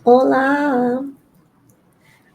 Olá!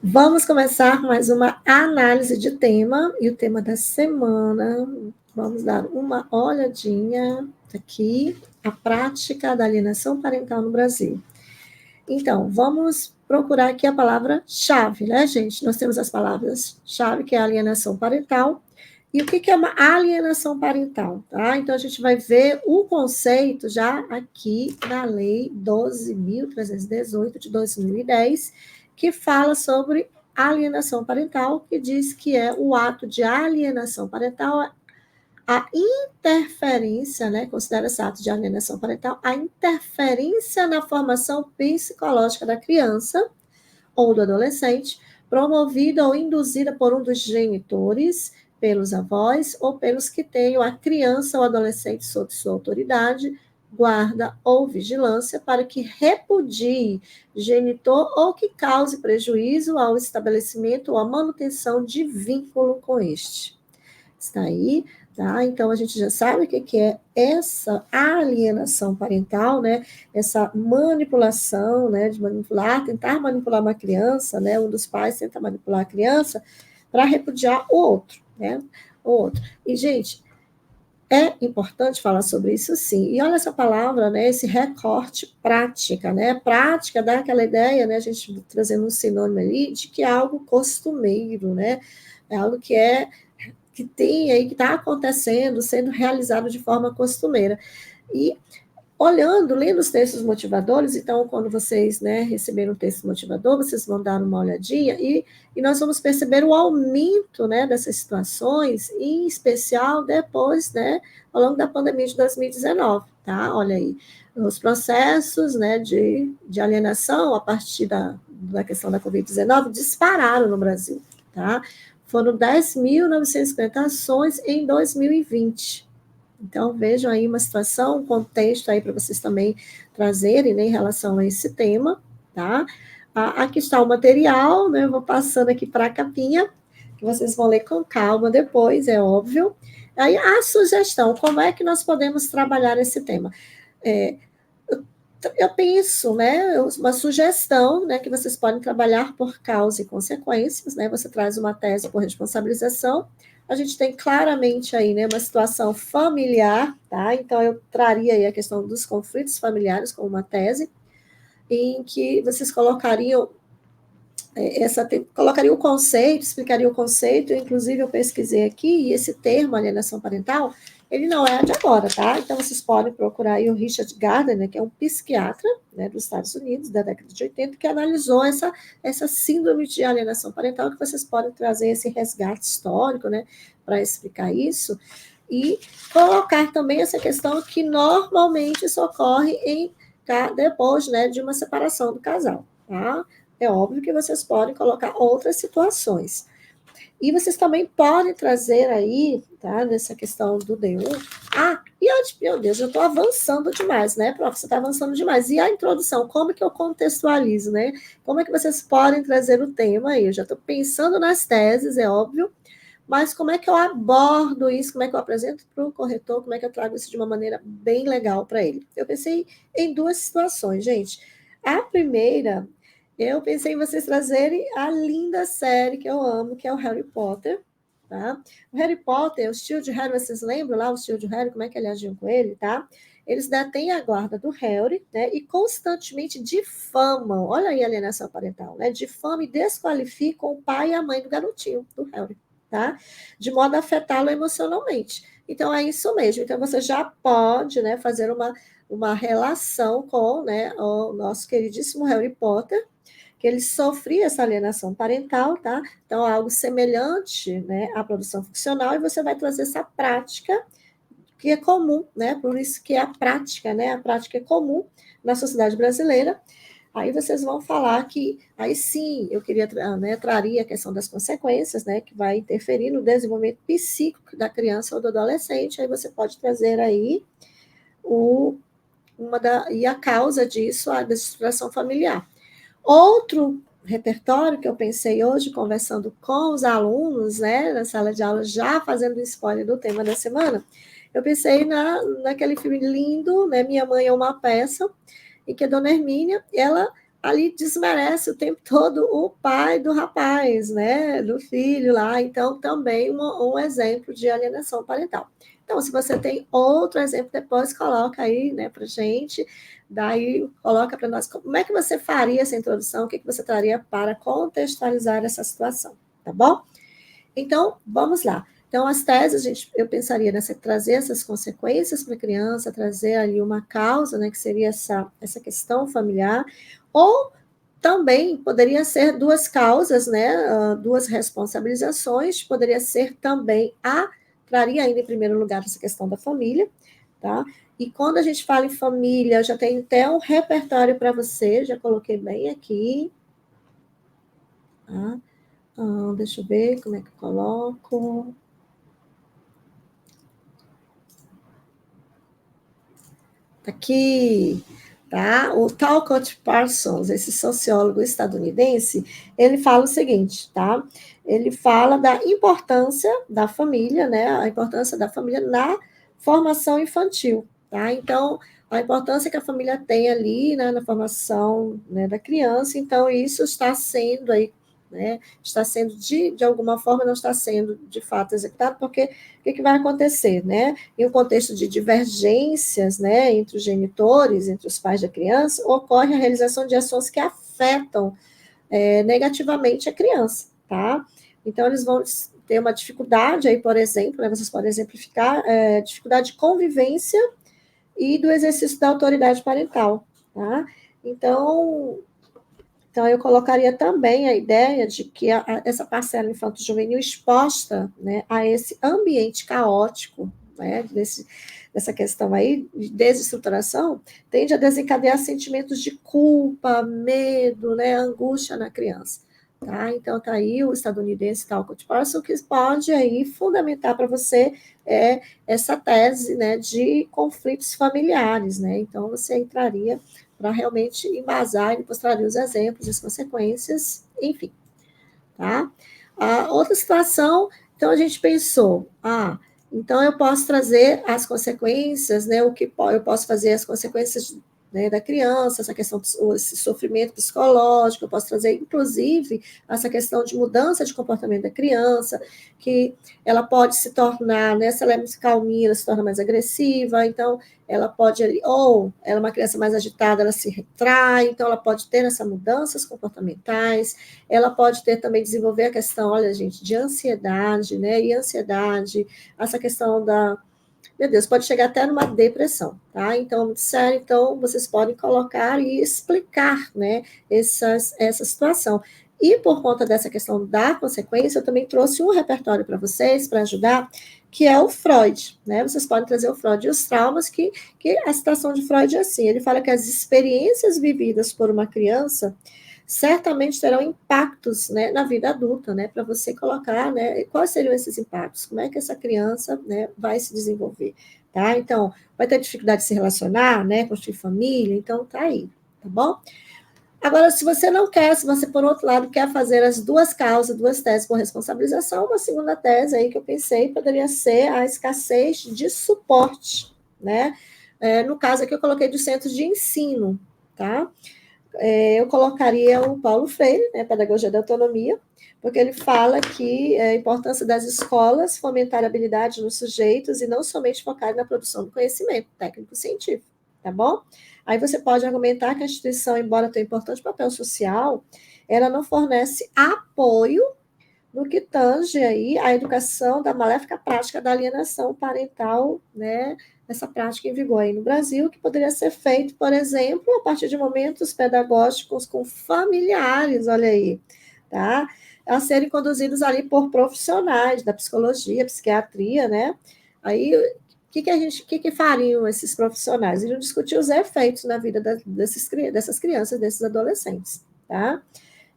Vamos começar mais uma análise de tema, e o tema da semana, vamos dar uma olhadinha aqui, a prática da alienação parental no Brasil. Então, vamos procurar aqui a palavra-chave, né, gente? Nós temos as palavras-chave, que é a alienação parental, e o que é uma alienação parental, tá? Então, a gente vai ver o conceito já aqui na Lei 12.318 de 2010, que fala sobre alienação parental, que diz que é o ato de alienação parental, a interferência, né, considera esse ato de alienação parental, a interferência na formação psicológica da criança ou do adolescente, promovida ou induzida por um dos genitores, pelos avós ou pelos que tenham a criança ou adolescente sob sua autoridade, guarda ou vigilância, para que repudie genitor ou que cause prejuízo ao estabelecimento ou à manutenção de vínculo com este. Está aí, tá? Então a gente já sabe o que é essa alienação parental, né? Essa manipulação, né? De manipular, tentar manipular uma criança, né? Um dos pais tenta manipular a criança para repudiar o outro, né? O outro. E, gente, é importante falar sobre isso, sim. E olha essa palavra, né? Esse recorte prática, né? Prática dá aquela ideia, né? A gente trazendo um sinônimo ali de que é algo costumeiro, né? É algo que tem aí, que está acontecendo, sendo realizado de forma costumeira. E olhando, lendo os textos motivadores, então, quando vocês, né, receberem um texto motivador, vocês vão dar uma olhadinha e nós vamos perceber o aumento, né, dessas situações, em especial depois, né, ao longo da pandemia de 2019, tá? Olha aí, os processos, né, de alienação a partir da questão da Covid-19 dispararam no Brasil, tá? Foram 10.950 ações em 2020. Então, vejam aí uma situação, um contexto aí para vocês também trazerem, né, em relação a esse tema, tá? Aqui está o material, né? Eu vou passando aqui para a capinha, que vocês vão ler com calma depois, é óbvio. Aí, a sugestão, como é que nós podemos trabalhar esse tema? Eu penso, né, uma sugestão, né, que vocês podem trabalhar por causa e consequências, né, você traz uma tese por responsabilização, a gente tem claramente aí, né, uma situação familiar, tá, então eu traria aí a questão dos conflitos familiares como uma tese, em que vocês colocariam colocaria o conceito, explicaria o conceito, inclusive eu pesquisei aqui, e esse termo, alienação parental, ele não é de agora, tá? Então, vocês podem procurar aí o Richard Gardner, que é um psiquiatra, né, dos Estados Unidos, da década de 80, que analisou essa síndrome de alienação parental, que vocês podem trazer esse resgate histórico, né, para explicar isso, e colocar também essa questão que normalmente isso ocorre depois, né, de uma separação do casal, tá? É óbvio que vocês podem colocar outras situações. E vocês também podem trazer aí, tá, nessa questão do D1. Meu Deus, eu estou avançando demais, né, prof? Você está avançando demais. E a introdução, como que eu contextualizo, né? Como é que vocês podem trazer o tema aí? Eu já estou pensando nas teses, é óbvio, mas como é que eu abordo isso? Como é que eu apresento para o corretor? Como é que eu trago isso de uma maneira bem legal para ele? Eu pensei em duas situações, gente. A primeira, eu pensei em vocês trazerem a linda série que eu amo, que é o Harry Potter, tá? O Harry Potter, o tio de Harry, vocês lembram lá, o tio de Harry, como é que ele agiu com ele, tá? Eles detêm a guarda do Harry, né? E constantemente difamam, olha aí a alienação parental, né? Difamam e desqualificam o pai e a mãe do garotinho, do Harry, tá? De modo a afetá-lo emocionalmente. Então, é isso mesmo. Então, você já pode, né, fazer uma relação com, né, o nosso queridíssimo Harry Potter, que ele sofria essa alienação parental, tá? Então, é algo semelhante, né, à produção ficcional, e você vai trazer essa prática que é comum, né? Por isso que é a prática, né? A prática é comum na sociedade brasileira. Aí vocês vão falar que, aí sim, eu queria, né, traria a questão das consequências, né, que vai interferir no desenvolvimento psíquico da criança ou do adolescente, aí você pode trazer aí e a causa disso, a desestruturação familiar. Outro repertório que eu pensei hoje, conversando com os alunos, né, na sala de aula, já fazendo spoiler do tema da semana, eu pensei naquele filme lindo, né, Minha Mãe é uma Peça, em que a Dona Hermínia, ela ali desmerece o tempo todo o pai do rapaz, né, do filho lá, então também um exemplo de alienação parental. Então, se você tem outro exemplo, depois coloca aí, né, para gente, daí coloca para nós, como é que você faria essa introdução, o que você traria para contextualizar essa situação, tá bom? Então, vamos lá. Então, as teses, eu pensaria nessa, trazer essas consequências para a criança, trazer ali uma causa, né, que seria essa questão familiar, ou também poderia ser duas causas, né, duas responsabilizações, poderia ser também traria ainda em primeiro lugar essa questão da família, tá? E quando a gente fala em família, já tem até um repertório para você, já coloquei bem aqui, tá? Deixa eu ver como é que eu coloco. Aqui, tá? O Talcott Parsons, esse sociólogo estadunidense, ele fala o seguinte, tá? Ele fala da importância da família, né? A importância da família na formação infantil, tá? Então, a importância que a família tem ali, né, na formação, né, da criança, então isso está sendo aí, né, está sendo de alguma forma, não está sendo de fato executado, porque o que vai acontecer, né? Em um contexto de divergências, né, entre os genitores, entre os pais da criança, ocorre a realização de ações que afetam negativamente a criança, tá? Então, eles vão ter uma dificuldade aí, por exemplo, né, vocês podem exemplificar, dificuldade de convivência e do exercício da autoridade parental, tá? Então, eu colocaria também a ideia de que essa parcela infanto-juvenil exposta, né, a esse ambiente caótico, né, dessa questão aí de desestruturação, tende a desencadear sentimentos de culpa, medo, né, angústia na criança. Tá? Então, está aí o estadunidense Talcott Parsons, que pode aí fundamentar para você essa tese, né, de conflitos familiares. Né? Então, você entraria para realmente embasar e mostrar os exemplos, as consequências, enfim, tá? A outra situação, então a gente pensou, então eu posso trazer as consequências, né, o que eu posso fazer as consequências, né, da criança, essa questão, esse sofrimento psicológico, eu posso trazer, inclusive, essa questão de mudança de comportamento da criança, que ela pode se tornar, né, se ela é mais calminha, ela se torna mais agressiva, então ela pode, ou ela é uma criança mais agitada, ela se retrai, então ela pode ter essas mudanças comportamentais, ela pode ter também desenvolver a questão, olha, gente, de ansiedade, né? E ansiedade, essa questão meu Deus, pode chegar até numa depressão, tá? Então, sério, então vocês podem colocar e explicar, né, essa situação. E por conta dessa questão da consequência, eu também trouxe um repertório para vocês, para ajudar, que é o Freud, né? Vocês podem trazer o Freud e os traumas, que a situação de Freud é assim, ele fala que as experiências vividas por uma criança certamente terão impactos, né, na vida adulta, né, para você colocar, né, quais seriam esses impactos, como é que essa criança, né, vai se desenvolver, tá? Então, vai ter dificuldade de se relacionar, né, construir família, então tá aí, tá bom? Agora, se você não quer, se você, por outro lado, quer fazer as duas causas, duas teses por responsabilização, uma segunda tese aí que eu pensei poderia ser a escassez de suporte, né? No caso aqui, eu coloquei dos centros de ensino, tá? Eu colocaria o Paulo Freire, né, Pedagogia da Autonomia, porque ele fala que a importância das escolas fomentar habilidade nos sujeitos e não somente focar na produção do conhecimento técnico-científico, tá bom? Aí você pode argumentar que a instituição, embora tenha importante papel social, ela não fornece apoio no que tange aí a educação da maléfica prática da alienação parental, né, essa prática em vigor aí no Brasil, que poderia ser feito, por exemplo, a partir de momentos pedagógicos com familiares, olha aí, tá? A serem conduzidos ali por profissionais da psicologia, psiquiatria, né? Aí, o que fariam esses profissionais? Iriam discutir os efeitos na vida dessas crianças, desses adolescentes, tá?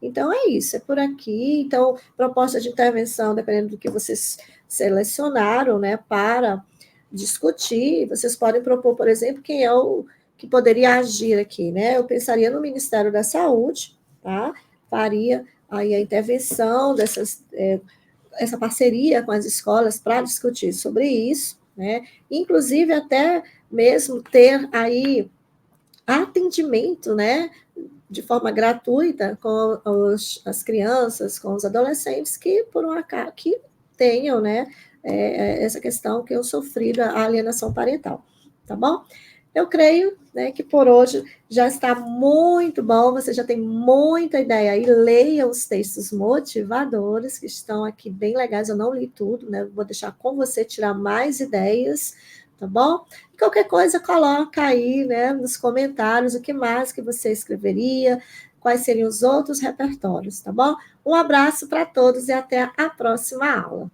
Então, é isso, é por aqui. Então, proposta de intervenção, dependendo do que vocês selecionaram, né, para discutir, vocês podem propor, por exemplo, quem é o que poderia agir aqui, né? Eu pensaria no Ministério da Saúde, tá? Faria aí a intervenção essa parceria com as escolas para discutir sobre isso, né? Inclusive, até mesmo ter aí atendimento, né, de forma gratuita com as crianças, com os adolescentes que, por um acaso, que tenham, né, essa questão que eu sofri da alienação parental, tá bom? Eu creio, né, que por hoje já está muito bom, você já tem muita ideia aí, leia os textos motivadores, que estão aqui bem legais, eu não li tudo, né, vou deixar com você tirar mais ideias, tá bom? Qualquer coisa, coloca aí, né, nos comentários o que mais que você escreveria, quais seriam os outros repertórios, tá bom? Um abraço para todos e até a próxima aula.